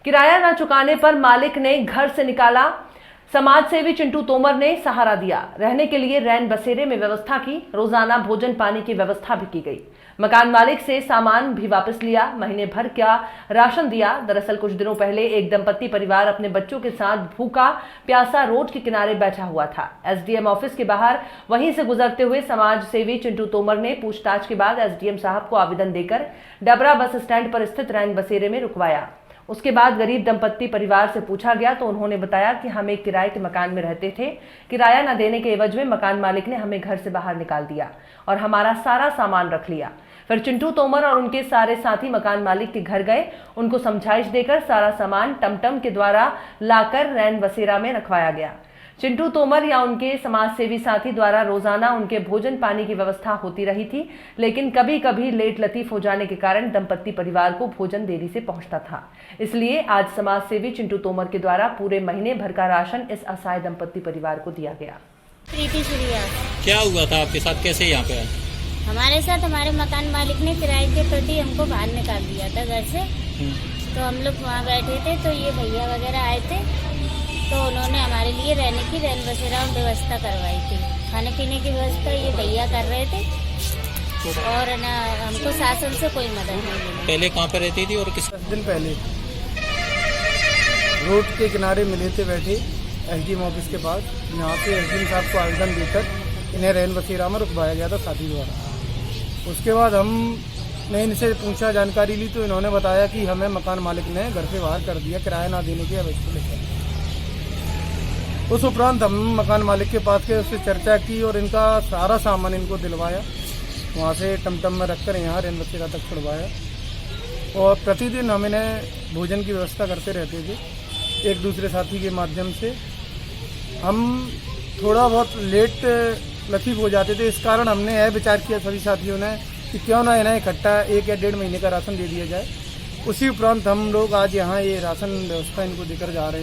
किराया न चुकाने पर मालिक ने घर से निकाला। समाज सेवी चिंटू तोमर ने सहारा दिया। रहने के लिए रैन बसेरे में व्यवस्था की। रोजाना भोजन पानी की व्यवस्था भी की गई। मकान मालिक से सामान भी वापस लिया। महीने भर का राशन दिया। दरअसल कुछ दिनों पहले एक दंपत्ति परिवार अपने बच्चों के साथ भूखा प्यासा रोड के किनारे बैठा हुआ था। एसडीएम ऑफिस के बाहर वहीं से गुजरते हुए समाज सेवी चिंटू तोमर ने पूछताछ के बाद एसडीएम साहब को आवेदन देकर डबरा बस स्टैंड पर स्थित रैन बसेरे में रुकवाया। उसके बाद गरीब दंपत्ति परिवार से पूछा गया तो उन्होंने बताया कि हम एक किराए के मकान में रहते थे। किराया न देने के एवज में मकान मालिक ने हमें घर से बाहर निकाल दिया और हमारा सारा सामान रख लिया। फिर चिंटू तोमर और उनके सारे साथी मकान मालिक के घर गए। उनको समझाइश देकर सारा सामान टमटम के द्वारा लाकर रैन बसेरा में रखवाया गया। चिंटू तोमर या उनके समाज सेवी साथी द्वारा रोजाना उनके भोजन पानी की व्यवस्था होती रही थी, लेकिन कभी कभी लेट लतीफ हो जाने के कारण दंपत्ति परिवार को भोजन देरी से पहुंचता था। इसलिए आज समाज सेवी चिंटू तोमर के द्वारा पूरे महीने भर का राशन इस असहाय दंपत्ति परिवार को दिया गया। प्रीति सूर्या। क्या हुआ था आपके साथ, कैसे यहाँ पे आए? हमारे साथ हमारे मकान मालिक ने किराए के प्रति हमको बाहर निकाल दिया था घर से। तो हम लोग वहाँ बैठे थे तो ये भैया वगैरह आए थे, तो उन्होंने हमारे लिए रहने की रैन बसेरा व्यवस्था करवाई थी। खाने पीने की व्यवस्था ये भैया कर रहे थे और ना हमको शासन से कोई मदद नहीं मिली। पहले कहाँ पे रहती थी और किस 10 दिन पहले रोड के किनारे मिले थे बैठे एसडीएम ऑफिस के पास। यहाँ से एसडीएम साहब को आवेदन देकर इन्हें रैन बसेरा में रुकवाया गया था साथी द्वारा। उसके बाद हमने इनसे पूछा, जानकारी ली, तो इन्होंने बताया कि हमें मकान मालिक ने घर से बाहर कर दिया किराया ना देने की अवस्था लेकर। उस उपरांत हम मकान मालिक के पास गए, उससे चर्चा की और इनका सारा सामान इनको दिलवाया। वहाँ से टमटम में रखकर यहाँ रैन बसेरा तक छुड़वाया और प्रतिदिन हम इन्हें भोजन की व्यवस्था करते रहते थे एक दूसरे साथी के माध्यम से। हम थोड़ा बहुत लेट लतीफ हो जाते थे, इस कारण हमने यह विचार किया सभी साथियों ने कि क्यों ना इन्हें इकट्ठा 1 या 1.5 महीने का राशन दे दिया जाए। उसी उपरांत हम लोग आज यहाँ ये राशन व्यवस्था इनको देकर जा रहे हैं।